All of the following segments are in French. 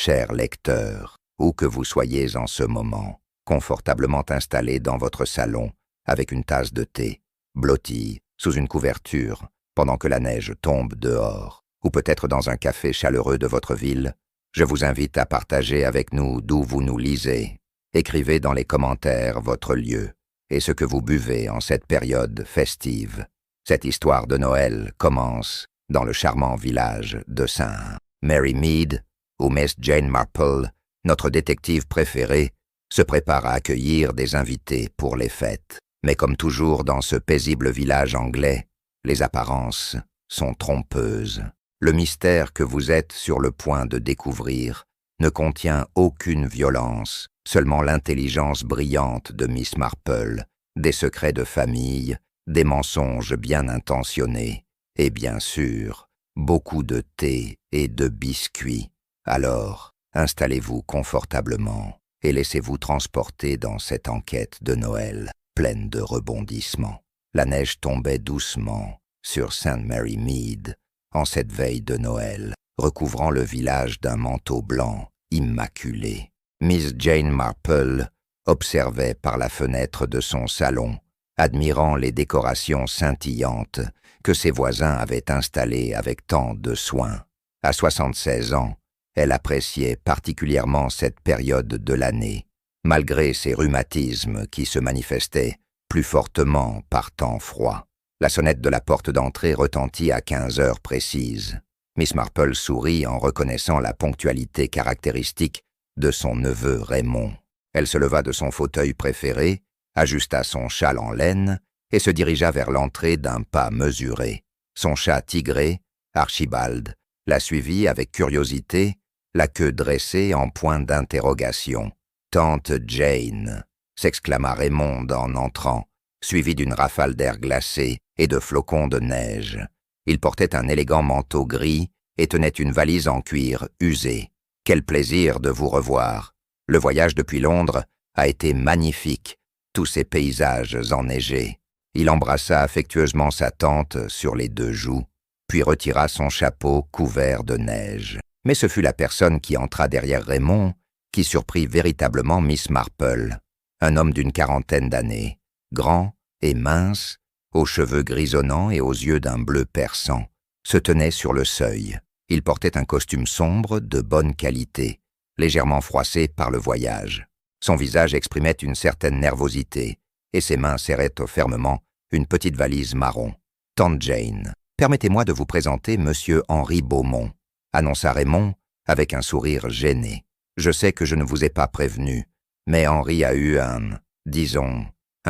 cher lecteur, où que vous soyez en ce moment, confortablement installé dans votre salon, avec une tasse de thé, blotti, sous une couverture, pendant que la neige tombe dehors, ou peut-être dans un café chaleureux de votre ville, je vous invite à partager avec nous d'où vous nous lisez. Écrivez dans les commentaires votre lieu et ce que vous buvez en cette période festive. Cette histoire de Noël commence dans le charmant village de St. Mary Mead, où Miss Jane Marple, notre détective préférée, se prépare à accueillir des invités pour les fêtes. Mais comme toujours dans ce paisible village anglais, les apparences sont trompeuses. Le mystère que vous êtes sur le point de découvrir ne contient aucune violence, seulement l'intelligence brillante de Miss Marple, des secrets de famille, des mensonges bien intentionnés, et bien sûr, beaucoup de thé et de biscuits. Alors, installez-vous confortablement et laissez-vous transporter dans cette enquête de Noël, pleine de rebondissements. La neige tombait doucement sur St. Mary Mead, en cette veille de Noël, recouvrant le village d'un manteau blanc immaculé. Miss Jane Marple observait par la fenêtre de son salon, admirant les décorations scintillantes que ses voisins avaient installées avec tant de soin. À 76 ans, elle appréciait particulièrement cette période de l'année, malgré ses rhumatismes qui se manifestaient plus fortement par temps froid. La sonnette de la porte d'entrée retentit à 15 heures précises. Miss Marple sourit en reconnaissant la ponctualité caractéristique de son neveu Raymond. Elle se leva de son fauteuil préféré, ajusta son châle en laine et se dirigea vers l'entrée d'un pas mesuré. Son chat tigré, Archibald, la suivit avec curiosité, la queue dressée en point d'interrogation. « Tante Jane !» s'exclama Raymond en entrant, suivi d'une rafale d'air glacé et de flocons de neige. Il portait un élégant manteau gris et tenait une valise en cuir usée. « Quel plaisir de vous revoir! Le voyage depuis Londres a été magnifique, tous ces paysages enneigés. » Il embrassa affectueusement sa tante sur les 2 joues, puis retira son chapeau couvert de neige. Mais ce fut la personne qui entra derrière Raymond qui surprit véritablement Miss Marple, un homme d'une 40aine d'années, grand et mince, aux cheveux grisonnants et aux yeux d'un bleu perçant, se tenait sur le seuil. Il portait un costume sombre de bonne qualité, légèrement froissé par le voyage. Son visage exprimait une certaine nervosité, et ses mains serraient fermement une petite valise marron. « Tante Jane, permettez-moi de vous présenter Monsieur Henry Beaumont », annonça Raymond avec un sourire gêné. « Je sais que je ne vous ai pas prévenu, mais Henry a eu un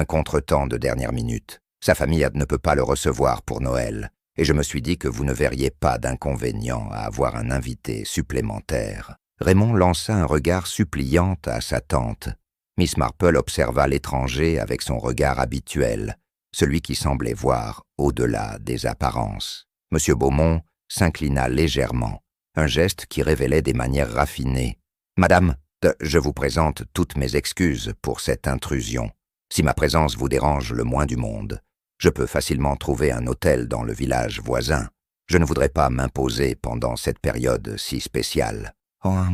contretemps de dernière minute. Sa famille ne peut pas le recevoir pour Noël, et je me suis dit que vous ne verriez pas d'inconvénient à avoir un invité supplémentaire. » Raymond lança un regard suppliant à sa tante. Miss Marple observa l'étranger avec son regard habituel, celui qui semblait voir au-delà des apparences. Monsieur Beaumont s'inclina légèrement, un geste qui révélait des manières raffinées. « Madame, je vous présente toutes mes excuses pour cette intrusion. Si ma présence vous dérange le moins du monde, je peux facilement trouver un hôtel dans le village voisin. Je ne voudrais pas m'imposer pendant cette période si spéciale. » « Oh,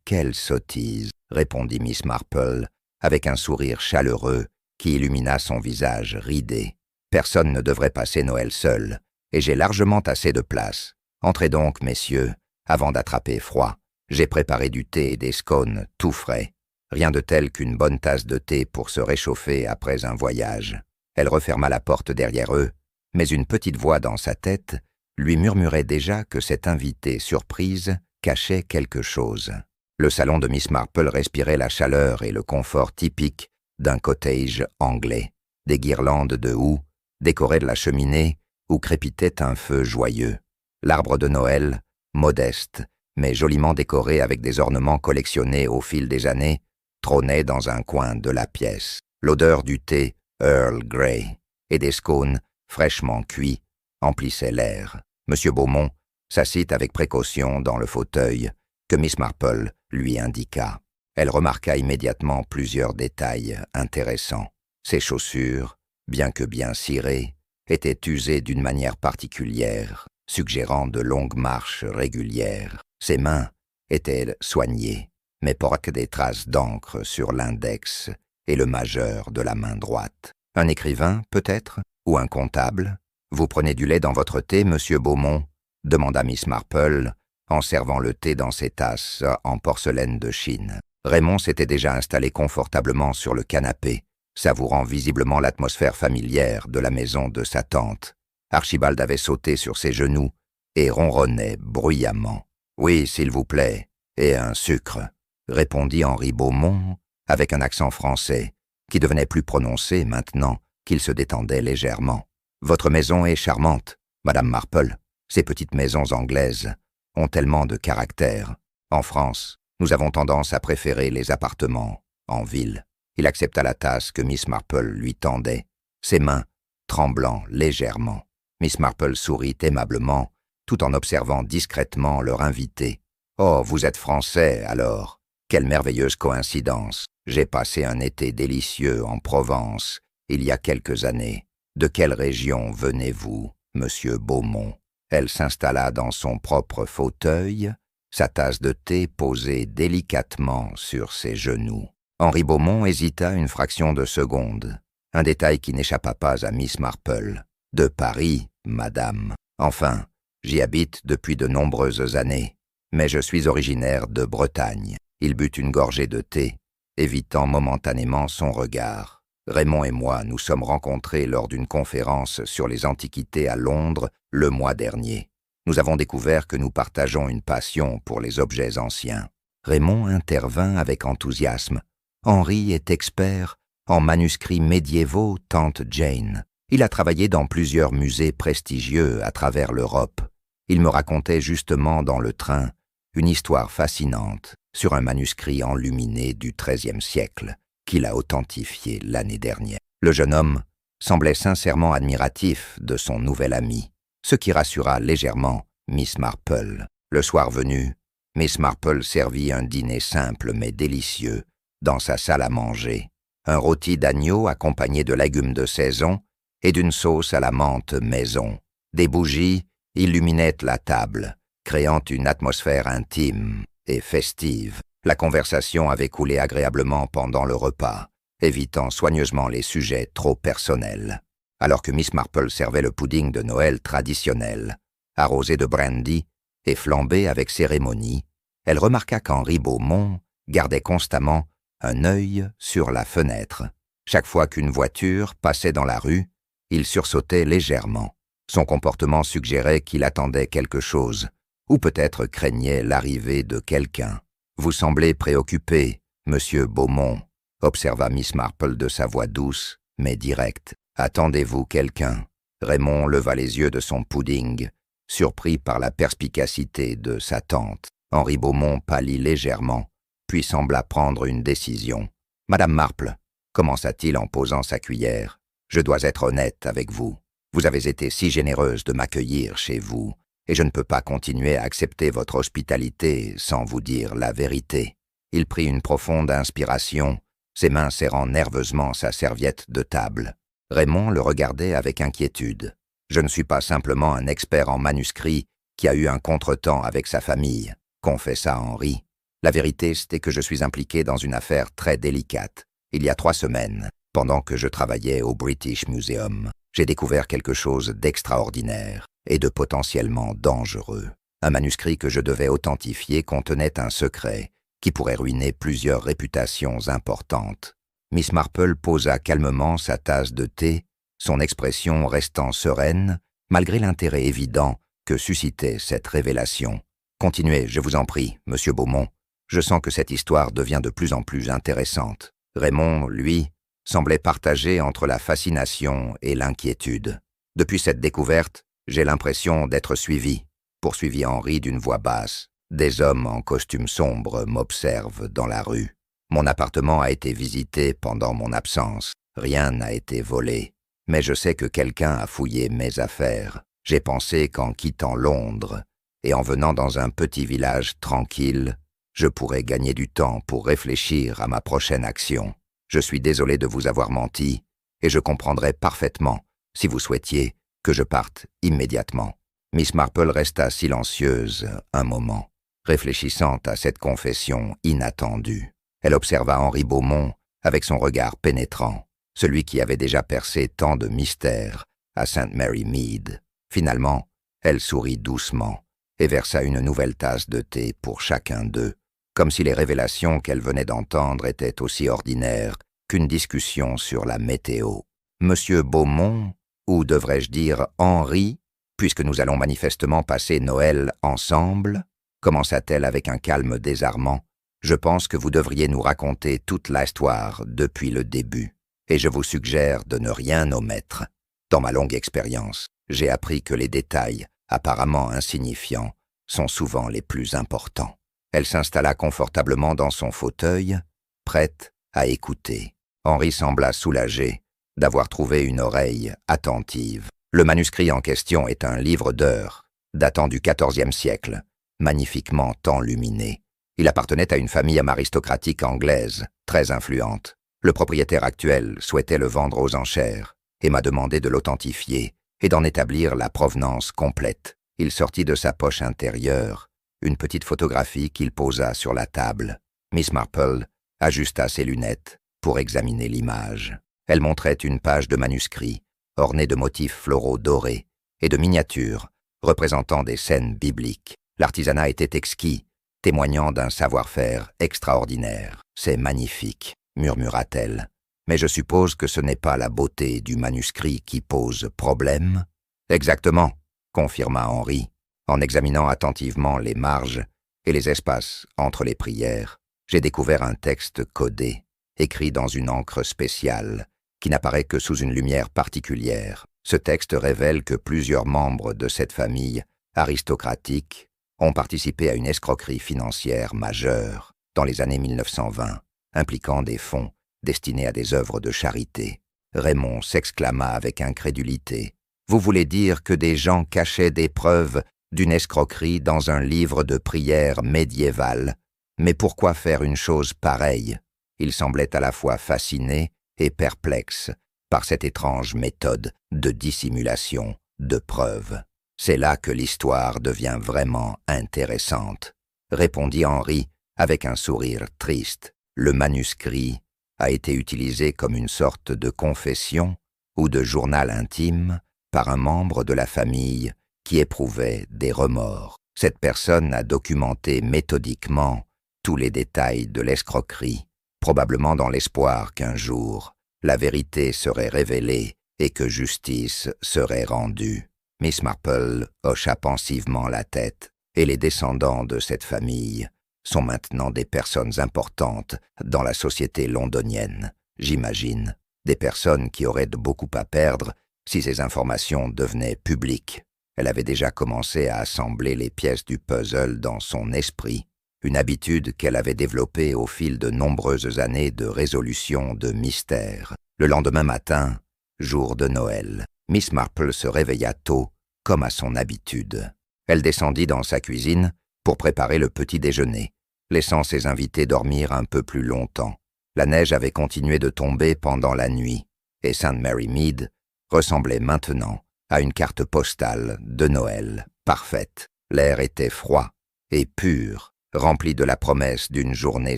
quelle sottise !» répondit Miss Marple, avec un sourire chaleureux qui illumina son visage ridé. « Personne ne devrait passer Noël seul, et j'ai largement assez de place. Entrez donc, messieurs, avant d'attraper froid. J'ai préparé du thé et des scones tout frais. Rien de tel qu'une bonne tasse de thé pour se réchauffer après un voyage. » Elle referma la porte derrière eux, mais une petite voix dans sa tête lui murmurait déjà que cette invitée surprise cachait quelque chose. Le salon de Miss Marple respirait la chaleur et le confort typique d'un cottage anglais. Des guirlandes de houx décoraient la cheminée où crépitait un feu joyeux. L'arbre de Noël, modeste, mais joliment décoré avec des ornements collectionnés au fil des années, trônait dans un coin de la pièce. L'odeur du thé Earl Grey et des scones fraîchement cuits emplissait l'air. Monsieur Beaumont s'assit avec précaution dans le fauteuil que Miss Marple lui indiqua. Elle remarqua immédiatement plusieurs détails intéressants. Ses chaussures, bien que bien cirées, étaient usées d'une manière particulière, suggérant de longues marches régulières. Ses mains était soignée, mais portait des traces d'encre sur l'index et le majeur de la main droite. Un écrivain, peut-être, ou un comptable? Vous prenez du lait dans votre thé, monsieur Beaumont? Demanda Miss Marple, en servant le thé dans ses tasses en porcelaine de Chine. Raymond s'était déjà installé confortablement sur le canapé, savourant visiblement l'atmosphère familière de la maison de sa tante. Archibald avait sauté sur ses genoux et ronronnait bruyamment. « Oui, s'il vous plaît, et un sucre », répondit Henri Beaumont avec un accent français qui devenait plus prononcé maintenant qu'il se détendait légèrement. « Votre maison est charmante, Madame Marple. Ces petites maisons anglaises ont tellement de caractère. En France, nous avons tendance à préférer les appartements en ville. » Il accepta la tasse que Miss Marple lui tendait, ses mains tremblant légèrement. Miss Marple sourit aimablement, tout en observant discrètement leur invité. « Oh, vous êtes français, alors. Quelle merveilleuse coïncidence. J'ai passé un été délicieux en Provence, il y a quelques années. De quelle région venez-vous, monsieur Beaumont ?» Elle s'installa dans son propre fauteuil, sa tasse de thé posée délicatement sur ses genoux. Henri Beaumont hésita une fraction de seconde, un détail qui n'échappa pas à Miss Marple. « De Paris, madame. Enfin, j'y habite depuis de nombreuses années, mais je suis originaire de Bretagne. » Il but une gorgée de thé, évitant momentanément son regard. « Raymond et moi nous sommes rencontrés lors d'une conférence sur les antiquités à Londres le mois dernier. Nous avons découvert que nous partageons une passion pour les objets anciens. » Raymond intervint avec enthousiasme. « Henri est expert en manuscrits médiévaux, tante Jane. Il a travaillé dans plusieurs musées prestigieux à travers l'Europe. Il me racontait justement dans le train une histoire fascinante sur un manuscrit enluminé du XIIIe siècle qu'il a authentifié l'année dernière. » Le jeune homme semblait sincèrement admiratif de son nouvel ami, ce qui rassura légèrement Miss Marple. Le soir venu, Miss Marple servit un dîner simple mais délicieux dans sa salle à manger. Un rôti d'agneau accompagné de légumes de saison et d'une sauce à la menthe maison. Des bougies illuminaient la table, créant une atmosphère intime et festive. La conversation avait coulé agréablement pendant le repas, évitant soigneusement les sujets trop personnels. Alors que Miss Marple servait le pudding de Noël traditionnel, arrosé de brandy et flambé avec cérémonie, elle remarqua qu'Henri Beaumont gardait constamment un œil sur la fenêtre. Chaque fois qu'une voiture passait dans la rue, il sursautait légèrement. Son comportement suggérait qu'il attendait quelque chose, ou peut-être craignait l'arrivée de quelqu'un. « Vous semblez préoccupé, monsieur Beaumont », observa Miss Marple de sa voix douce, mais directe. « Attendez-vous quelqu'un ?» Raymond leva les yeux de son pudding, surpris par la perspicacité de sa tante. Henri Beaumont pâlit légèrement, puis sembla prendre une décision. « Madame Marple, » commença-t-il en posant sa cuillère, « je dois être honnête avec vous. Vous avez été si généreuse de m'accueillir chez vous, et je ne peux pas continuer à accepter votre hospitalité sans vous dire la vérité. » Il prit une profonde inspiration, ses mains serrant nerveusement sa serviette de table. Raymond le regardait avec inquiétude. « Je ne suis pas simplement un expert en manuscrits qui a eu un contretemps avec sa famille, » confessa Henri. « La vérité, c'est que je suis impliqué dans une affaire très délicate. Il y a 3 semaines, pendant que je travaillais au British Museum, j'ai découvert quelque chose d'extraordinaire et de potentiellement dangereux. Un manuscrit que je devais authentifier contenait un secret qui pourrait ruiner plusieurs réputations importantes. » Miss Marple posa calmement sa tasse de thé, son expression restant sereine, malgré l'intérêt évident que suscitait cette révélation. « Continuez, je vous en prie, monsieur Beaumont. Je sens que cette histoire devient de plus en plus intéressante. » Raymond, lui, semblait partagé entre la fascination et l'inquiétude. « Depuis cette découverte, j'ai l'impression d'être suivi, » poursuivit Henri d'une voix basse. « Des hommes en costume sombre m'observent dans la rue. Mon appartement a été visité pendant mon absence. Rien n'a été volé. Mais je sais que quelqu'un a fouillé mes affaires. J'ai pensé qu'en quittant Londres et en venant dans un petit village tranquille, je pourrais gagner du temps pour réfléchir à ma prochaine action. Je suis désolé de vous avoir menti, et je comprendrais parfaitement si vous souhaitiez que je parte immédiatement. » Miss Marple resta silencieuse un moment. réfléchissant à cette confession inattendue. Elle observa Henri Beaumont avec son regard pénétrant, celui qui avait déjà percé tant de mystères à St. Mary Mead. Finalement, elle sourit doucement et versa une nouvelle tasse de thé pour chacun d'eux, comme si les révélations qu'elle venait d'entendre étaient aussi ordinaires qu'une discussion sur la météo. Monsieur Beaumont, ou devrais-je dire Henri, puisque nous allons manifestement passer Noël ensemble, commença-t-elle avec un calme désarmant, je pense que vous devriez nous raconter toute l'histoire depuis le début, et je vous suggère de ne rien omettre. Dans ma longue expérience, j'ai appris que les détails, apparemment insignifiants, sont souvent les plus importants. Elle s'installa confortablement dans son fauteuil, prête à écouter. Henri sembla soulagé d'avoir trouvé une oreille attentive. Le manuscrit en question est un livre d'heures, datant du XIVe siècle, magnifiquement enluminé. Il appartenait à une famille aristocratique anglaise, très influente. Le propriétaire actuel souhaitait le vendre aux enchères et m'a demandé de l'authentifier et d'en établir la provenance complète. Il sortit de sa poche intérieure une petite photographie qu'il posa sur la table. Miss Marple ajusta ses lunettes pour examiner l'image. Elle montrait une page de manuscrit ornée de motifs floraux dorés et de miniatures représentant des scènes bibliques. L'artisanat était exquis, témoignant d'un savoir-faire extraordinaire. « C'est magnifique », murmura-t-elle. « Mais je suppose que ce n'est pas la beauté du manuscrit qui pose problème ?»« Exactement », confirma Henri, en examinant attentivement les marges et les espaces entre les prières. J'ai découvert un texte codé, écrit dans une encre spéciale, qui n'apparaît que sous une lumière particulière. Ce texte révèle que plusieurs membres de cette famille aristocratique ont participé à une escroquerie financière majeure dans les années 1920, impliquant des fonds destinés à des œuvres de charité. Raymond s'exclama avec incrédulité. « Vous voulez dire que des gens cachaient des preuves d'une escroquerie dans un livre de prières médiéval? Mais pourquoi faire une chose pareille ?» Il semblait à la fois fasciné et perplexe par cette étrange méthode de dissimulation de preuves. « C'est là que l'histoire devient vraiment intéressante, » répondit Henri avec un sourire triste. « Le manuscrit a été utilisé comme une sorte de confession ou de journal intime par un membre de la famille qui éprouvait des remords. Cette personne a documenté méthodiquement tous les détails de l'escroquerie, probablement dans l'espoir qu'un jour la vérité serait révélée et que justice serait rendue. » Miss Marple hocha pensivement la tête, et les descendants de cette famille sont maintenant des personnes importantes dans la société londonienne, j'imagine, des personnes qui auraient de beaucoup à perdre si ces informations devenaient publiques. Elle avait déjà commencé à assembler les pièces du puzzle dans son esprit, une habitude qu'elle avait développée au fil de nombreuses années de résolution de mystères. Le lendemain matin, jour de Noël, Miss Marple se réveilla tôt, comme à son habitude. Elle descendit dans sa cuisine pour préparer le petit déjeuner, laissant ses invités dormir un peu plus longtemps. La neige avait continué de tomber pendant la nuit, et St. Mary Mead ressemblait maintenant à une carte postale de Noël parfaite. L'air était froid et pur, rempli de la promesse d'une journée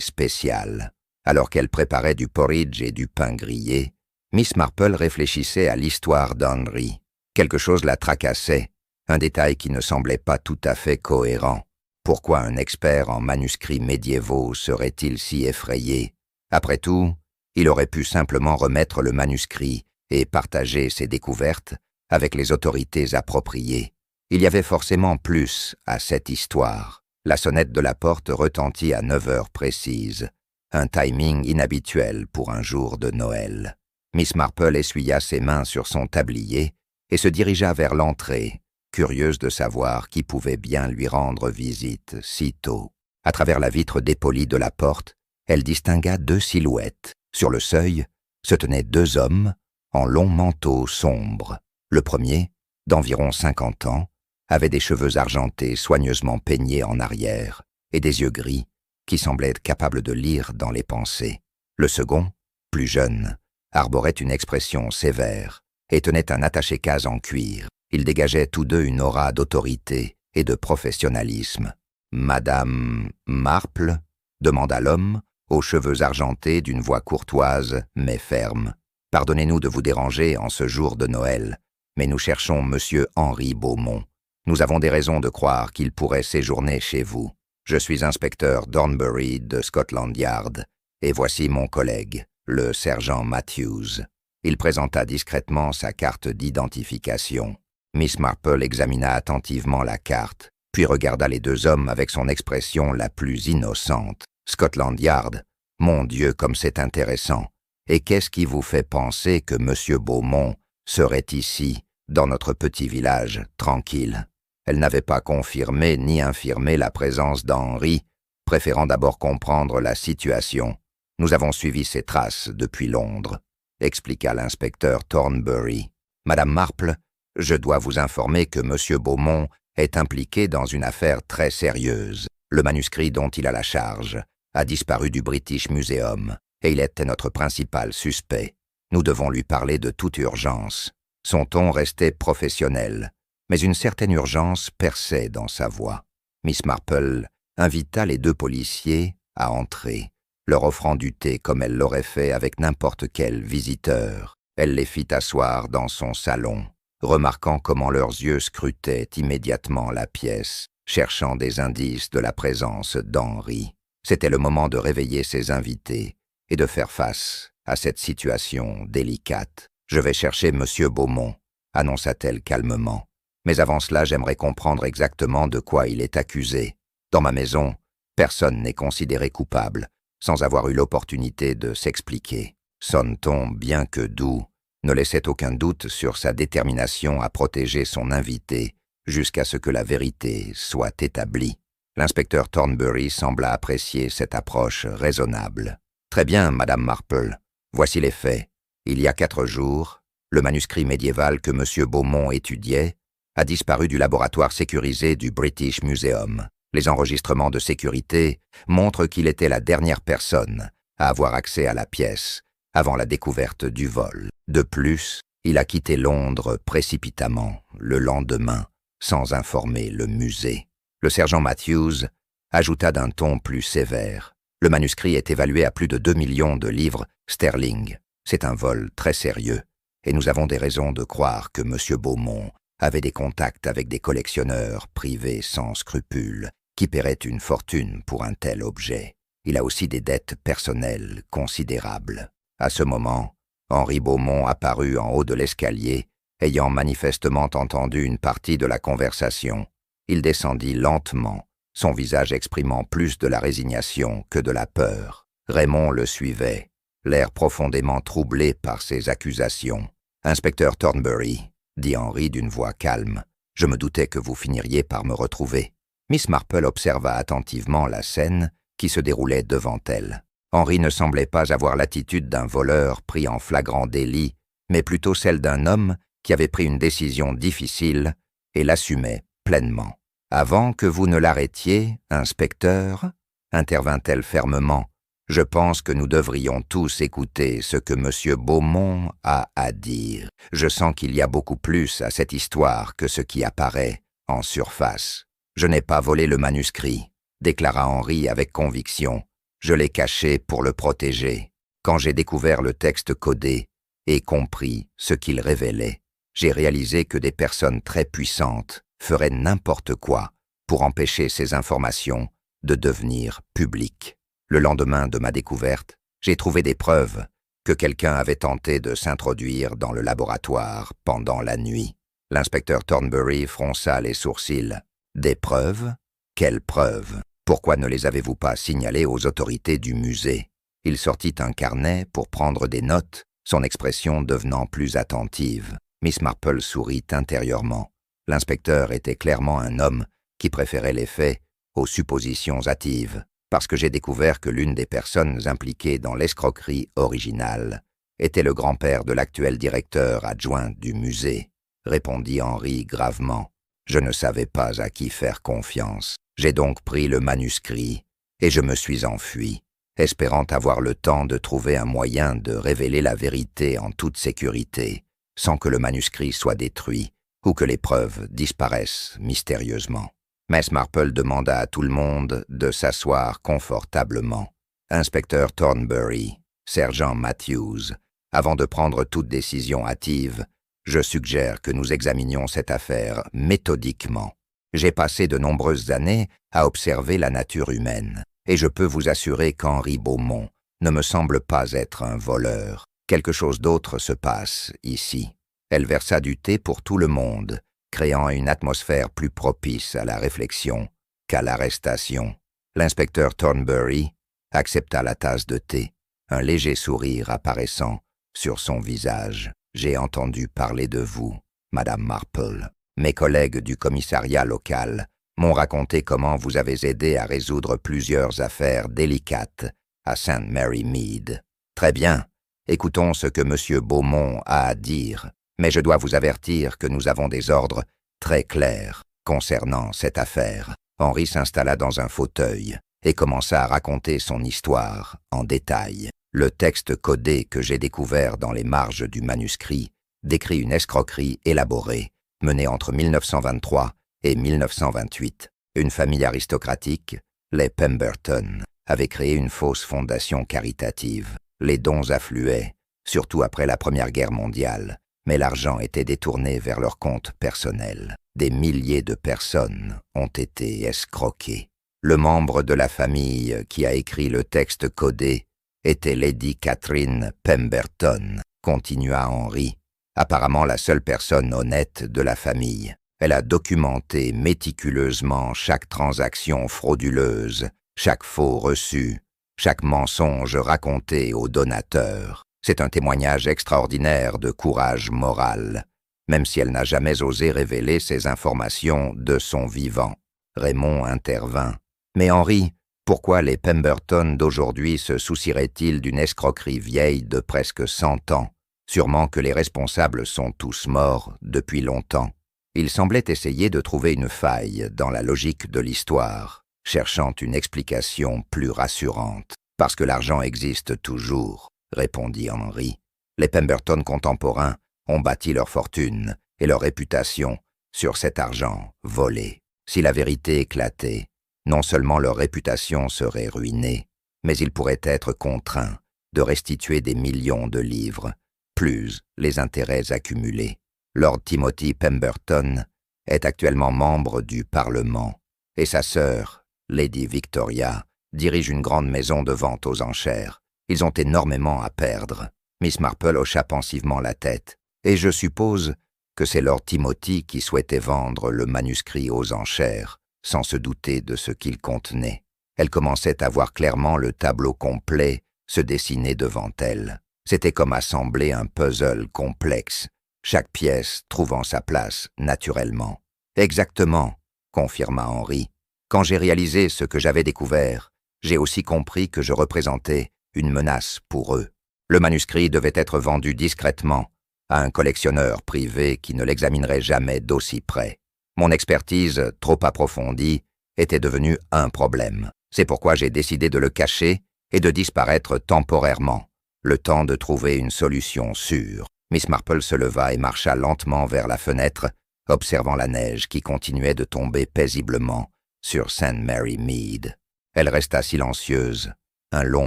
spéciale. Alors qu'elle préparait du porridge et du pain grillé, Miss Marple réfléchissait à l'histoire d'Henry. Quelque chose la tracassait, un détail qui ne semblait pas tout à fait cohérent. Pourquoi un expert en manuscrits médiévaux serait-il si effrayé? Après tout, il aurait pu simplement remettre le manuscrit et partager ses découvertes avec les autorités appropriées. Il y avait forcément plus à cette histoire. La sonnette de la porte retentit à 9 heures précises, un timing inhabituel pour un jour de Noël. Miss Marple essuya ses mains sur son tablier et se dirigea vers l'entrée, curieuse de savoir qui pouvait bien lui rendre visite si tôt. À travers la vitre dépolie de la porte, elle distingua 2 silhouettes. Sur le seuil se tenaient 2 hommes en longs manteaux sombres. Le premier, d'environ 50 ans, avait des cheveux argentés soigneusement peignés en arrière et des yeux gris qui semblaient être capables de lire dans les pensées. Le second, plus jeune, arborait une expression sévère et tenait un attaché-case en cuir. Ils dégageaient tous deux une aura d'autorité et de professionnalisme. Madame Marple demanda l'homme, aux cheveux argentés d'une voix courtoise mais ferme. Pardonnez-nous de vous déranger en ce jour de Noël, mais nous cherchons Monsieur Henry Beaumont. Nous avons des raisons de croire qu'il pourrait séjourner chez vous. Je suis inspecteur Thornbury de Scotland Yard, et voici mon collègue, le sergent Matthews. Il présenta discrètement sa carte d'identification. Miss Marple examina attentivement la carte, puis regarda les deux hommes avec son expression la plus innocente. « Scotland Yard, mon Dieu, comme c'est intéressant. Et qu'est-ce qui vous fait penser que Monsieur Beaumont serait ici, dans notre petit village, tranquille ?» Elle n'avait pas confirmé ni infirmé la présence d'Henry, préférant d'abord comprendre la situation. « Nous avons suivi ses traces depuis Londres », expliqua l'inspecteur Thornbury. « Madame Marple, je dois vous informer que Monsieur Beaumont est impliqué dans une affaire très sérieuse. Le manuscrit dont il a la charge a disparu du British Museum, et il était notre principal suspect. Nous devons lui parler de toute urgence. » Son ton restait professionnel, mais une certaine urgence perçait dans sa voix. Miss Marple invita les deux policiers à entrer, leur offrant du thé comme elle l'aurait fait avec n'importe quel visiteur. Elle les fit asseoir dans son salon, remarquant comment leurs yeux scrutaient immédiatement la pièce, cherchant des indices de la présence d'Henry. C'était le moment de réveiller ses invités et de faire face à cette situation délicate. « Je vais chercher Monsieur Beaumont », annonça-t-elle calmement. « Mais avant cela, j'aimerais comprendre exactement de quoi il est accusé. Dans ma maison, personne n'est considéré coupable, sans avoir eu l'opportunité de s'expliquer. » Son ton, bien que doux, ne laissait aucun doute sur sa détermination à protéger son invité jusqu'à ce que la vérité soit établie. L'inspecteur Thornbury sembla apprécier cette approche raisonnable. « Très bien, Madame Marple. Voici les faits. Il y a 4 jours, le manuscrit médiéval que M. Beaumont étudiait a disparu du laboratoire sécurisé du British Museum. Les enregistrements de sécurité montrent qu'il était la dernière personne à avoir accès à la pièce avant la découverte du vol. De plus, il a quitté Londres précipitamment le lendemain, sans informer le musée. » Le sergent Matthews ajouta d'un ton plus sévère. « Le manuscrit est évalué à plus de 2 millions de livres sterling. C'est un vol très sérieux, et nous avons des raisons de croire que M. Beaumont avait des contacts avec des collectionneurs privés sans scrupules, qui paieraient une fortune pour un tel objet. Il a aussi des dettes personnelles considérables. » À ce moment, Henry Beaumont apparut en haut de l'escalier, ayant manifestement entendu une partie de la conversation. Il descendit lentement, son visage exprimant plus de la résignation que de la peur. Raymond le suivait, l'air profondément troublé par ces accusations. « Inspecteur Thornbury, » dit Henry d'une voix calme, « je me doutais que vous finiriez par me retrouver. » Miss Marple observa attentivement la scène qui se déroulait devant elle. Henry ne semblait pas avoir l'attitude d'un voleur pris en flagrant délit, mais plutôt celle d'un homme qui avait pris une décision difficile et l'assumait pleinement. « Avant que vous ne l'arrêtiez, inspecteur, » intervint-elle fermement, « je pense que nous devrions tous écouter ce que M. Beaumont a à dire. Je sens qu'il y a beaucoup plus à cette histoire que ce qui apparaît en surface. Je n'ai pas volé le manuscrit, » déclara Henry avec conviction. « Je l'ai caché pour le protéger. Quand j'ai découvert le texte codé et compris ce qu'il révélait, j'ai réalisé que des personnes très puissantes feraient n'importe quoi pour empêcher ces informations de devenir publiques. Le lendemain de ma découverte, j'ai trouvé des preuves que quelqu'un avait tenté de s'introduire dans le laboratoire pendant la nuit. » L'inspecteur Thornbury fronça les sourcils. « Des preuves? Quelles preuves? Pourquoi ne les avez-vous pas signalées aux autorités du musée ?» Il sortit un carnet pour prendre des notes, son expression devenant plus attentive. Miss Marple sourit intérieurement. L'inspecteur était clairement un homme qui préférait les faits aux suppositions hâtives, parce que j'ai découvert que l'une des personnes impliquées dans l'escroquerie originale était le grand-père de l'actuel directeur adjoint du musée, répondit Henry gravement. Je ne savais pas à qui faire confiance. J'ai donc pris le manuscrit et je me suis enfui, espérant avoir le temps de trouver un moyen de révéler la vérité en toute sécurité, sans que le manuscrit soit détruit ou que les preuves disparaissent mystérieusement. Miss Marple demanda à tout le monde de s'asseoir confortablement. Inspecteur Thornbury, sergent Matthews, avant de prendre toute décision hâtive, je suggère que nous examinions cette affaire méthodiquement. J'ai passé de nombreuses années à observer la nature humaine, et je peux vous assurer qu'Henri Beaumont ne me semble pas être un voleur. Quelque chose d'autre se passe ici. Elle versa du thé pour tout le monde, créant une atmosphère plus propice à la réflexion qu'à l'arrestation. L'inspecteur Thornbury accepta la tasse de thé, un léger sourire apparaissant sur son visage. « J'ai entendu parler de vous, Madame Marple. Mes collègues du commissariat local m'ont raconté comment vous avez aidé à résoudre plusieurs affaires délicates à St. Mary Mead. Très bien, écoutons ce que M. Beaumont a à dire, mais je dois vous avertir que nous avons des ordres très clairs concernant cette affaire. » Henri s'installa dans un fauteuil et commença à raconter son histoire en détail. Le texte codé que j'ai découvert dans les marges du manuscrit décrit une escroquerie élaborée, menée entre 1923 et 1928. Une famille aristocratique, les Pemberton, avait créé une fausse fondation caritative. Les dons affluaient, surtout après la Première Guerre mondiale, mais l'argent était détourné vers leurs comptes personnels. Des milliers de personnes ont été escroquées. Le membre de la famille qui a écrit le texte codé était Lady Catherine Pemberton, continua Henri, apparemment la seule personne honnête de la famille. Elle a documenté méticuleusement chaque transaction frauduleuse, chaque faux reçu, chaque mensonge raconté aux donateurs. C'est un témoignage extraordinaire de courage moral, même si elle n'a jamais osé révéler ces informations de son vivant. Raymond intervint. « Mais Henri, pourquoi les Pemberton d'aujourd'hui se soucieraient-ils d'une escroquerie vieille de presque 100 ans? Sûrement que les responsables sont tous morts depuis longtemps. » Il semblait essayer de trouver une faille dans la logique de l'histoire, cherchant une explication plus rassurante. « Parce que l'argent existe toujours, » répondit Henri. « Les Pemberton contemporains ont bâti leur fortune et leur réputation sur cet argent volé. Si la vérité éclatait, non seulement leur réputation serait ruinée, mais ils pourraient être contraints de restituer des millions de livres, plus les intérêts accumulés. Lord Timothy Pemberton est actuellement membre du Parlement, et sa sœur, Lady Victoria, dirige une grande maison de vente aux enchères. Ils ont énormément à perdre. » Miss Marple hocha pensivement la tête. « Et je suppose que c'est Lord Timothy qui souhaitait vendre le manuscrit aux enchères, sans se douter de ce qu'il contenait. » Elle commençait à voir clairement le tableau complet se dessiner devant elle. C'était comme assembler un puzzle complexe, chaque pièce trouvant sa place naturellement. « Exactement, » confirma Henri. « Quand j'ai réalisé ce que j'avais découvert, j'ai aussi compris que je représentais une menace pour eux. Le manuscrit devait être vendu discrètement à un collectionneur privé qui ne l'examinerait jamais d'aussi près. Mon expertise, trop approfondie, était devenue un problème. C'est pourquoi j'ai décidé de le cacher et de disparaître temporairement, le temps de trouver une solution sûre. » Miss Marple se leva et marcha lentement vers la fenêtre, observant la neige qui continuait de tomber paisiblement sur St. Mary Mead. Elle resta silencieuse un long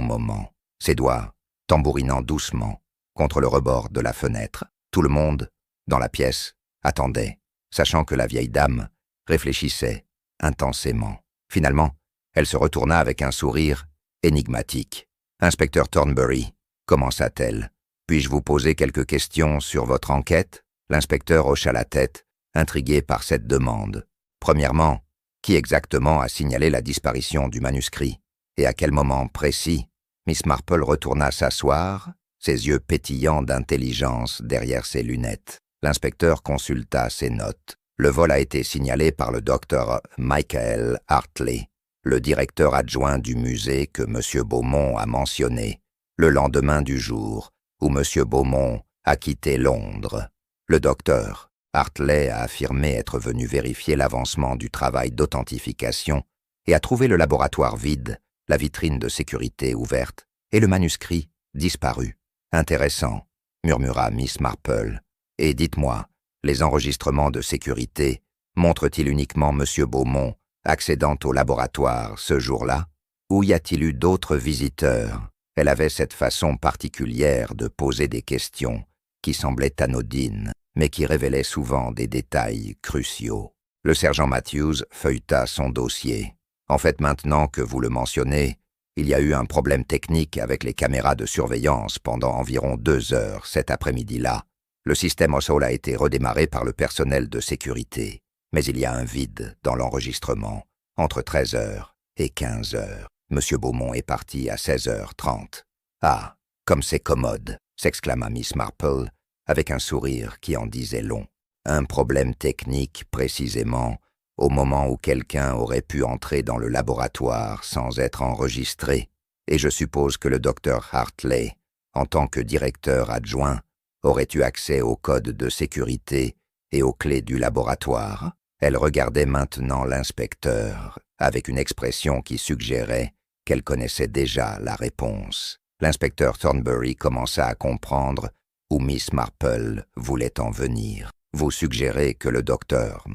moment, ses doigts tambourinant doucement contre le rebord de la fenêtre. Tout le monde, dans la pièce, attendait, sachant que la vieille dame réfléchissait intensément. Finalement, elle se retourna avec un sourire énigmatique. « Inspecteur Thornbury, » commença-t-elle, « puis-je vous poser quelques questions sur votre enquête ?» L'inspecteur hocha la tête, intrigué par cette demande. Premièrement, qui exactement a signalé la disparition du manuscrit? Et à quel moment précis? Miss Marple retourna s'asseoir, ses yeux pétillants d'intelligence derrière ses lunettes. L'inspecteur consulta ses notes. Le vol a été signalé par le docteur Michael Hartley, le directeur adjoint du musée que M. Beaumont a mentionné, le lendemain du jour où M. Beaumont a quitté Londres. Le docteur Hartley a affirmé être venu vérifier l'avancement du travail d'authentification et a trouvé le laboratoire vide, la vitrine de sécurité ouverte et le manuscrit disparu. « Intéressant, » murmura Miss Marple. « Et dites-moi, les enregistrements de sécurité montrent-ils uniquement M. Beaumont accédant au laboratoire ce jour-là, ou y a-t-il eu d'autres visiteurs? Elle avait cette façon particulière de poser des questions qui semblaient anodines, mais qui révélaient souvent des détails cruciaux. Le sergent Matthews feuilleta son dossier. En fait, maintenant que vous le mentionnez, il y a eu un problème technique avec les caméras de surveillance pendant environ 2 heures cet après-midi-là. Le système au sol a été redémarré par le personnel de sécurité, mais il y a un vide dans l'enregistrement entre 13 heures et 15 heures. Monsieur Beaumont est parti à 16h30. « Ah, comme c'est commode !» s'exclama Miss Marple, avec un sourire qui en disait long. Un problème technique, précisément, au moment où quelqu'un aurait pu entrer dans le laboratoire sans être enregistré, et je suppose que le docteur Hartley, en tant que directeur adjoint, aurait eu accès aux codes de sécurité et aux clés du laboratoire. Elle regardait maintenant l'inspecteur, avec une expression qui suggérait qu'elle connaissait déjà la réponse. L'inspecteur Thornbury commença à comprendre où Miss Marple voulait en venir. Vous suggérez que le docteur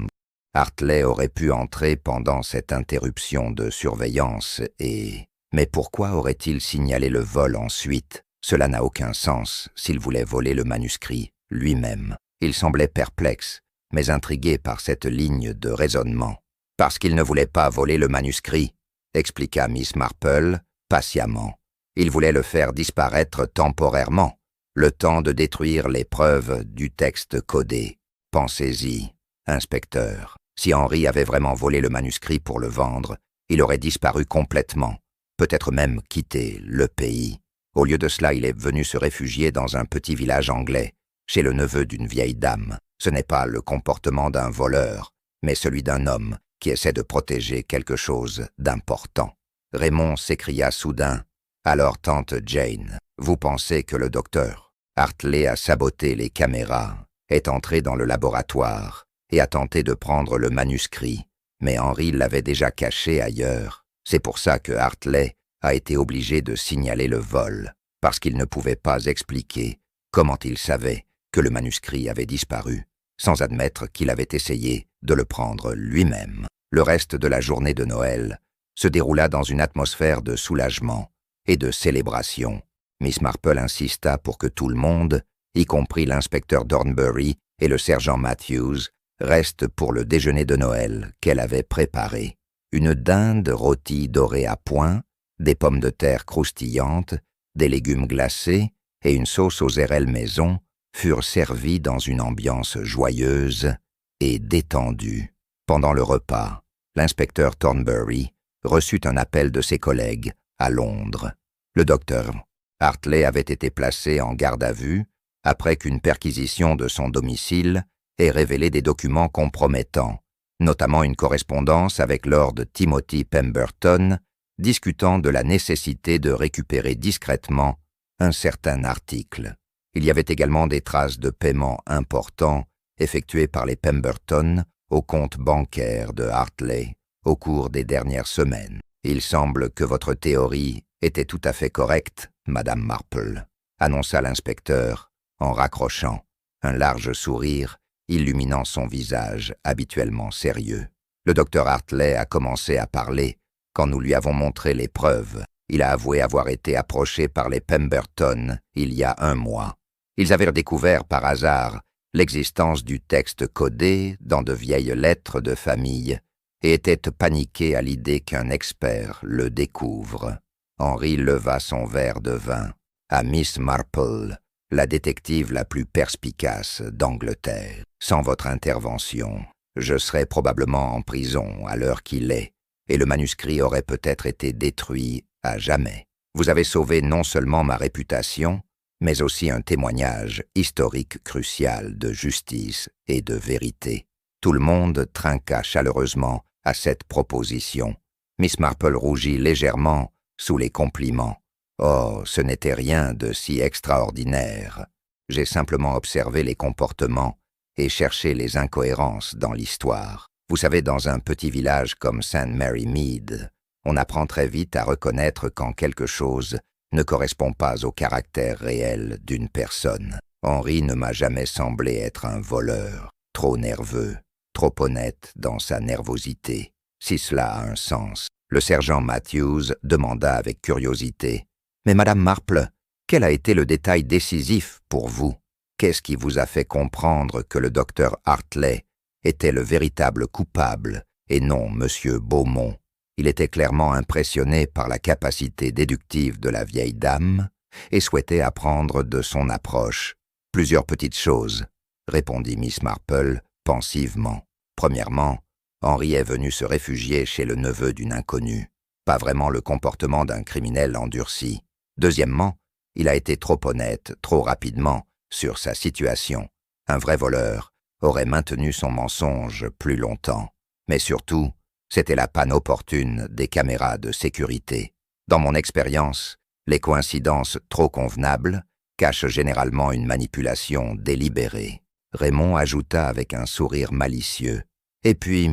Hartley aurait pu entrer pendant cette interruption de surveillance et... Mais pourquoi aurait-il signalé le vol ensuite? Cela n'a aucun sens s'il voulait voler le manuscrit lui-même. Il semblait perplexe, mais intrigué par cette ligne de raisonnement. « Parce qu'il ne voulait pas voler le manuscrit », expliqua Miss Marple patiemment. « Il voulait le faire disparaître temporairement, le temps de détruire les preuves du texte codé. Pensez-y, inspecteur. Si Henry avait vraiment volé le manuscrit pour le vendre, il aurait disparu complètement, peut-être même quitté le pays. Au lieu de cela, il est venu se réfugier dans un petit village anglais, chez le neveu d'une vieille dame. Ce n'est pas le comportement d'un voleur, mais celui d'un homme qui essaie de protéger quelque chose d'important. » Raymond s'écria soudain. « Alors, tante Jane, vous pensez que le docteur Hartley a saboté les caméras, est entré dans le laboratoire et a tenté de prendre le manuscrit, mais Henry l'avait déjà caché ailleurs. C'est pour ça que Hartley a été obligé de signaler le vol, parce qu'il ne pouvait pas expliquer comment il savait que le manuscrit avait disparu, sans admettre qu'il avait essayé de le prendre lui-même. » Le reste de la journée de Noël se déroula dans une atmosphère de soulagement et de célébration. Miss Marple insista pour que tout le monde, y compris l'inspecteur Thornbury et le sergent Matthews, reste pour le déjeuner de Noël qu'elle avait préparé. Une dinde rôtie dorée à point, des pommes de terre croustillantes, des légumes glacés et une sauce aux érelles maison furent servis dans une ambiance joyeuse et détendue. Pendant le repas, l'inspecteur Thornbury reçut un appel de ses collègues à Londres. Le docteur Hartley avait été placé en garde à vue après qu'une perquisition de son domicile ait révélé des documents compromettants, notamment une correspondance avec Lord Timothy Pemberton discutant de la nécessité de récupérer discrètement un certain article. Il y avait également des traces de paiements importants effectués par les Pemberton au compte bancaire de Hartley au cours des dernières semaines. Il semble que votre théorie était tout à fait correcte, Madame Marple, annonça l'inspecteur en raccrochant, un large sourire illuminant son visage habituellement sérieux. Le docteur Hartley a commencé à parler quand nous lui avons montré les preuves. Il a avoué avoir été approché par les Pemberton il y a 1 mois. Ils avaient découvert par hasard l'existence du texte codé dans de vieilles lettres de famille et étaient paniqués à l'idée qu'un expert le découvre. Henry leva son verre de vin. À Miss Marple, la détective la plus perspicace d'Angleterre. Sans votre intervention, je serais probablement en prison à l'heure qu'il est, et le manuscrit aurait peut-être été détruit à jamais. Vous avez sauvé non seulement ma réputation, mais aussi un témoignage historique crucial de justice et de vérité. Tout le monde trinqua chaleureusement à cette proposition. Miss Marple rougit légèrement sous les compliments. « Oh, ce n'était rien de si extraordinaire. J'ai simplement observé les comportements et cherché les incohérences dans l'histoire. Vous savez, dans un petit village comme St. Mary Mead, on apprend très vite à reconnaître quand quelque chose ne correspond pas au caractère réel d'une personne. Henry ne m'a jamais semblé être un voleur, trop nerveux, trop honnête dans sa nervosité. si cela a un sens. Le sergent Matthews demanda avec curiosité. « Mais Madame Marple, quel a été le détail décisif pour vous? Qu'est-ce qui vous a fait comprendre que le docteur Hartley était le véritable coupable et non Monsieur Beaumont? » Il était clairement impressionné par la capacité déductive de la vieille dame et souhaitait apprendre de son approche. « Plusieurs petites choses, » répondit Miss Marple pensivement. Premièrement, Henry est venu se réfugier chez le neveu d'une inconnue. Pas vraiment le comportement d'un criminel endurci. Deuxièmement, il a été trop honnête, trop rapidement, sur sa situation. Un vrai voleur aurait maintenu son mensonge plus longtemps. Mais surtout, c'était la panne opportune des caméras de sécurité. Dans mon expérience, les coïncidences trop convenables cachent généralement une manipulation délibérée. Raymond ajouta avec un sourire malicieux. Et puis,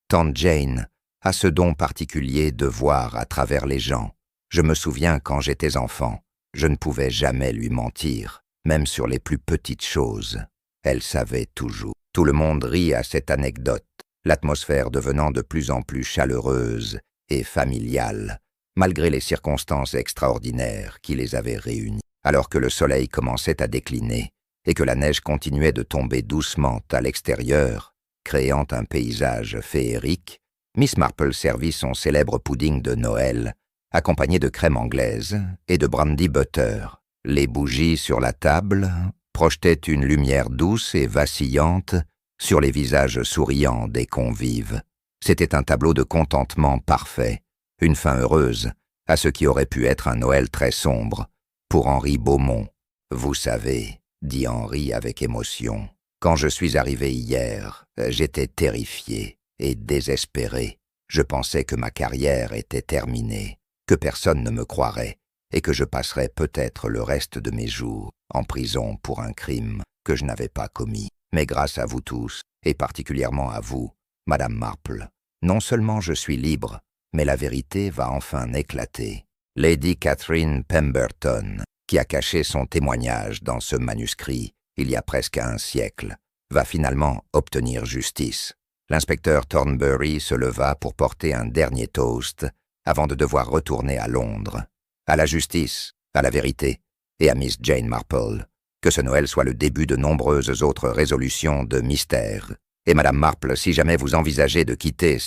tante Jane a ce don particulier de voir à travers les gens. Je me souviens quand j'étais enfant, je ne pouvais jamais lui mentir, même sur les plus petites choses. Elle savait toujours. Tout le monde rit à cette anecdote, l'atmosphère devenant de plus en plus chaleureuse et familiale, malgré les circonstances extraordinaires qui les avaient réunis. Alors que le soleil commençait à décliner et que la neige continuait de tomber doucement à l'extérieur, créant un paysage féerique, Miss Marple servit son célèbre pudding de Noël, accompagné de crème anglaise et de brandy butter. Les bougies sur la table projetaient une lumière douce et vacillante sur les visages souriants des convives. C'était un tableau de contentement parfait, une fin heureuse à ce qui aurait pu être un Noël très sombre pour Henry Beaumont. « Vous savez, » dit Henry avec émotion, « quand je suis arrivé hier, j'étais terrifié et désespéré. Je pensais que ma carrière était terminée, que personne ne me croirait et que je passerais peut-être le reste de mes jours en prison pour un crime que je n'avais pas commis. Mais grâce à vous tous, et particulièrement à vous, Madame Marple, non seulement je suis libre, mais la vérité va enfin éclater. Lady Catherine Pemberton, qui a caché son témoignage dans ce manuscrit il y a presque un siècle, va finalement obtenir justice. » L'inspecteur Thornbury se leva pour porter un dernier toast avant de devoir retourner à Londres. « À la justice, à la vérité, et à Miss Jane Marple. Que ce Noël soit le début de nombreuses autres résolutions de mystère. Et Madame Marple, si jamais vous envisagez de quitter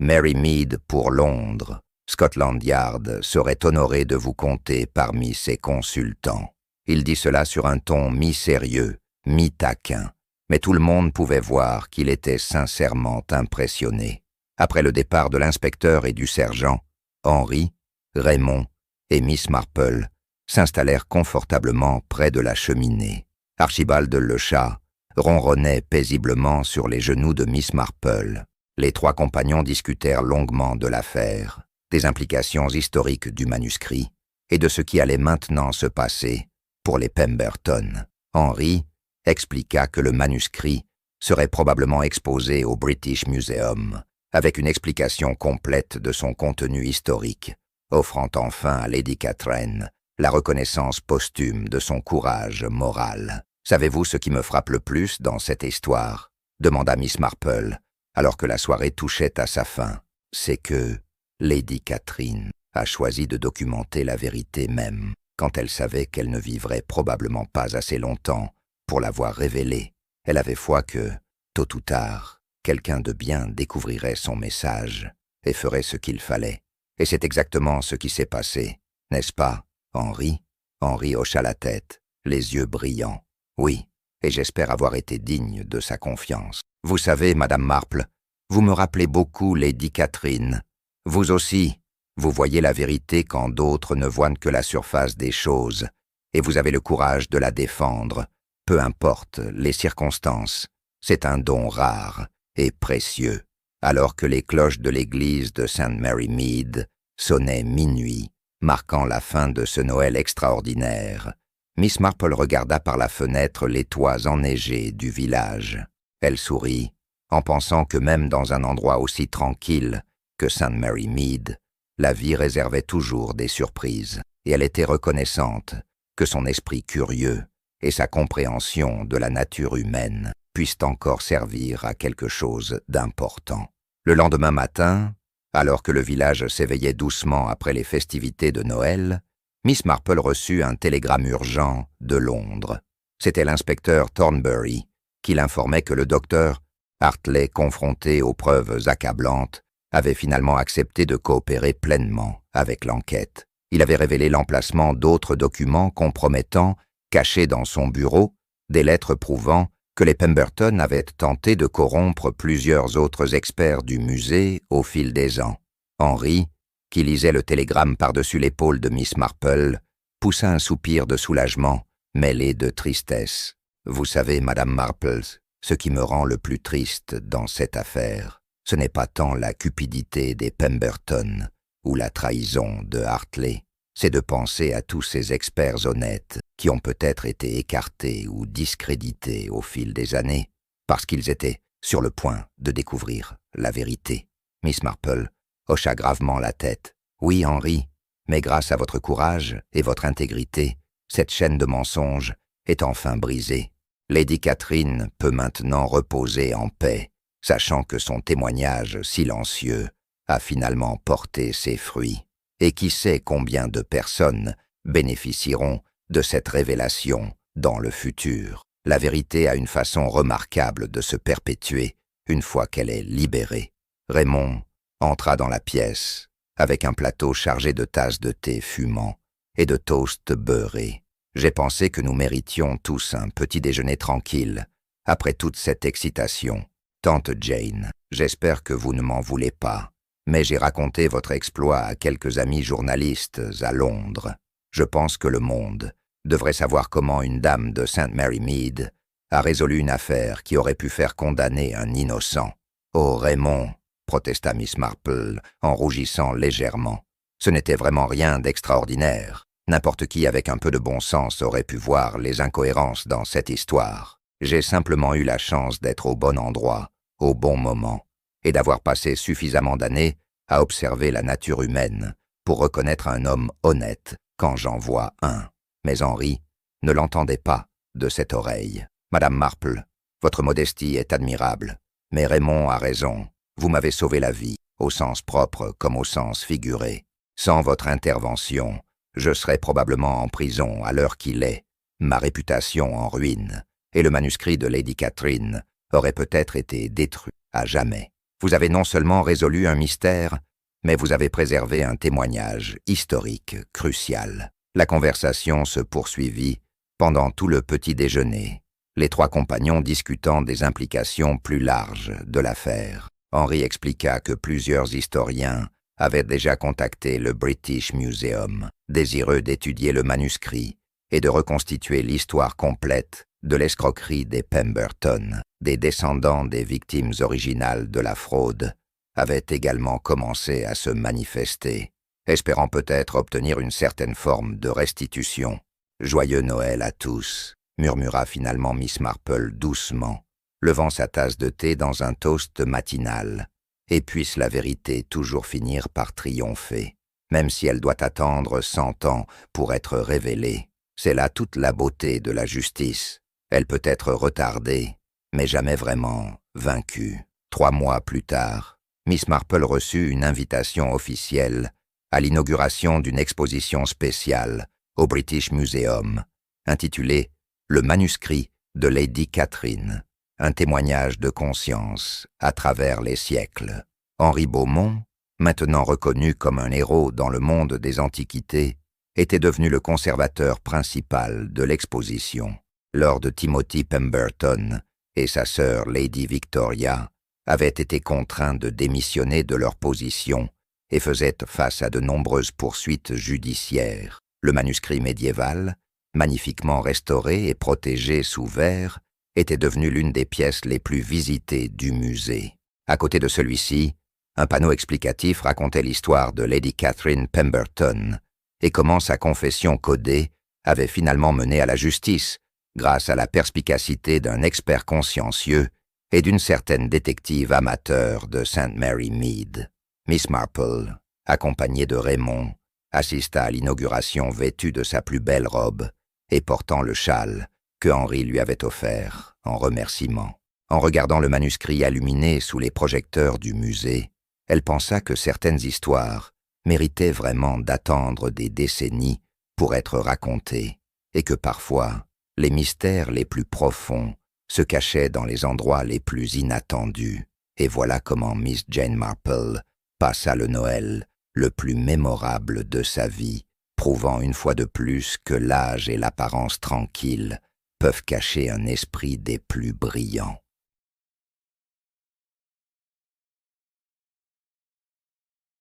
Mary Mead pour Londres, Scotland Yard serait honoré de vous compter parmi ses consultants. » Il dit cela sur un ton mi-sérieux, mi-taquin, mais tout le monde pouvait voir qu'il était sincèrement impressionné. Après le départ de l'inspecteur et du sergent, Henry, Raymond et Miss Marple s'installèrent confortablement près de la cheminée. Archibald le chat ronronnait paisiblement sur les genoux de Miss Marple. Les trois compagnons discutèrent longuement de l'affaire, des implications historiques du manuscrit et de ce qui allait maintenant se passer pour les Pemberton. Henry expliqua que le manuscrit serait probablement exposé au British Museum, avec une explication complète de son contenu historique, offrant enfin à Lady Catherine la reconnaissance posthume de son courage moral. « Savez-vous ce qui me frappe le plus dans cette histoire ?» demanda Miss Marple, alors que la soirée touchait à sa fin. « C'est que Lady Catherine a choisi de documenter la vérité même, quand elle savait qu'elle ne vivrait probablement pas assez longtemps pour l'avoir révélée. Elle avait foi que, tôt ou tard, quelqu'un de bien découvrirait son message et ferait ce qu'il fallait. Et c'est exactement ce qui s'est passé, n'est-ce pas, Henry ?» Henry hocha la tête, les yeux brillants. « Oui, et j'espère avoir été digne de sa confiance. Vous savez, Madame Marple, vous me rappelez beaucoup Lady Catherine. Vous aussi, vous voyez la vérité quand d'autres ne voient que la surface des choses, et vous avez le courage de la défendre, peu importe les circonstances. C'est un don rare et précieux. » Alors que les cloches de l'église de St. Mary Mead sonnaient minuit, marquant la fin de ce Noël extraordinaire, Miss Marple regarda par la fenêtre les toits enneigés du village. Elle sourit, en pensant que même dans un endroit aussi tranquille que St. Mary Mead, la vie réservait toujours des surprises, et elle était reconnaissante que son esprit curieux et sa compréhension de la nature humaine puissent encore servir à quelque chose d'important. Le lendemain matin, alors que le village s'éveillait doucement après les festivités de Noël, Miss Marple reçut un télégramme urgent de Londres. C'était l'inspecteur Thornbury qui l'informait que le docteur Hartley, confronté aux preuves accablantes, avait finalement accepté de coopérer pleinement avec l'enquête. Il avait révélé l'emplacement d'autres documents compromettants cachés dans son bureau, des lettres prouvant que les Pemberton avaient tenté de corrompre plusieurs autres experts du musée au fil des ans. Henry, qui lisait le télégramme par-dessus l'épaule de Miss Marple, poussa un soupir de soulagement mêlé de tristesse. « Vous savez, Madame Marple, ce qui me rend le plus triste dans cette affaire, ce n'est pas tant la cupidité des Pemberton ou la trahison de Hartley, c'est de penser à tous ces experts honnêtes qui ont peut-être été écartés ou discrédités au fil des années, parce qu'ils étaient sur le point de découvrir la vérité. » Miss Marple hocha gravement la tête. « Oui, Henry, mais grâce à votre courage et votre intégrité, cette chaîne de mensonges est enfin brisée. Lady Catherine peut maintenant reposer en paix, sachant que son témoignage silencieux a finalement porté ses fruits. Et qui sait combien de personnes bénéficieront de cette révélation dans le futur. La vérité a une façon remarquable de se perpétuer une fois qu'elle est libérée. » Raymond entra dans la pièce avec un plateau chargé de tasses de thé fumant et de toasts beurrés. « J'ai pensé que nous méritions tous un petit déjeuner tranquille après toute cette excitation. Tante Jane, j'espère que vous ne m'en voulez pas, mais j'ai raconté votre exploit à quelques amis journalistes à Londres. Je pense que le monde devrait savoir comment une dame de St. Mary Mead a résolu une affaire qui aurait pu faire condamner un innocent. »« Oh, Raymond !» protesta Miss Marple en rougissant légèrement. « Ce n'était vraiment rien d'extraordinaire. N'importe qui avec un peu de bon sens aurait pu voir les incohérences dans cette histoire. J'ai simplement eu la chance d'être au bon endroit, au bon moment, et d'avoir passé suffisamment d'années à observer la nature humaine pour reconnaître un homme honnête quand j'en vois un. » Mais Henry ne l'entendait pas de cette oreille. « Madame Marple, votre modestie est admirable, mais Raymond a raison. Vous m'avez sauvé la vie, au sens propre comme au sens figuré. Sans votre intervention, je serais probablement en prison à l'heure qu'il est, ma réputation en ruine, et le manuscrit de Lady Catherine aurait peut-être été détruit à jamais. Vous avez non seulement résolu un mystère, mais vous avez préservé un témoignage historique crucial. » La conversation se poursuivit pendant tout le petit déjeuner, les trois compagnons discutant des implications plus larges de l'affaire. Henry expliqua que plusieurs historiens avaient déjà contacté le British Museum, désireux d'étudier le manuscrit et de reconstituer l'histoire complète de l'escroquerie des Pemberton. Des descendants des victimes originales de la fraude avaient également commencé à se manifester, espérant peut-être obtenir une certaine forme de restitution. « Joyeux Noël à tous », murmura finalement Miss Marple doucement, levant sa tasse de thé dans un toast matinal. « Et puisse la vérité toujours finir par triompher, même si elle doit attendre 100 ans pour être révélée. C'est là toute la beauté de la justice. Elle peut être retardée, mais jamais vraiment vaincue. » 3 mois plus tard, Miss Marple reçut une invitation officielle à l'inauguration d'une exposition spéciale au British Museum, intitulée « Le manuscrit de Lady Catherine, un témoignage de conscience à travers les siècles ». Henry Beaumont, maintenant reconnu comme un héros dans le monde des antiquités, était devenu le conservateur principal de l'exposition. Lord Timothy Pemberton et sa sœur Lady Victoria avaient été contraints de démissionner de leur position et faisaient face à de nombreuses poursuites judiciaires. Le manuscrit médiéval, magnifiquement restauré et protégé sous verre, était devenu l'une des pièces les plus visitées du musée. À côté de celui-ci, un panneau explicatif racontait l'histoire de Lady Catherine Pemberton et comment sa confession codée avait finalement mené à la justice grâce à la perspicacité d'un expert consciencieux et d'une certaine détective amateur de St. Mary Mead. Miss Marple, accompagnée de Raymond, assista à l'inauguration vêtue de sa plus belle robe et portant le châle que Henry lui avait offert en remerciement. En regardant le manuscrit illuminé sous les projecteurs du musée, elle pensa que certaines histoires méritaient vraiment d'attendre des décennies pour être racontées, et que parfois, les mystères les plus profonds se cachaient dans les endroits les plus inattendus. Et voilà comment Miss Jane Marple passa le Noël le plus mémorable de sa vie, prouvant une fois de plus que l'âge et l'apparence tranquille peuvent cacher un esprit des plus brillants.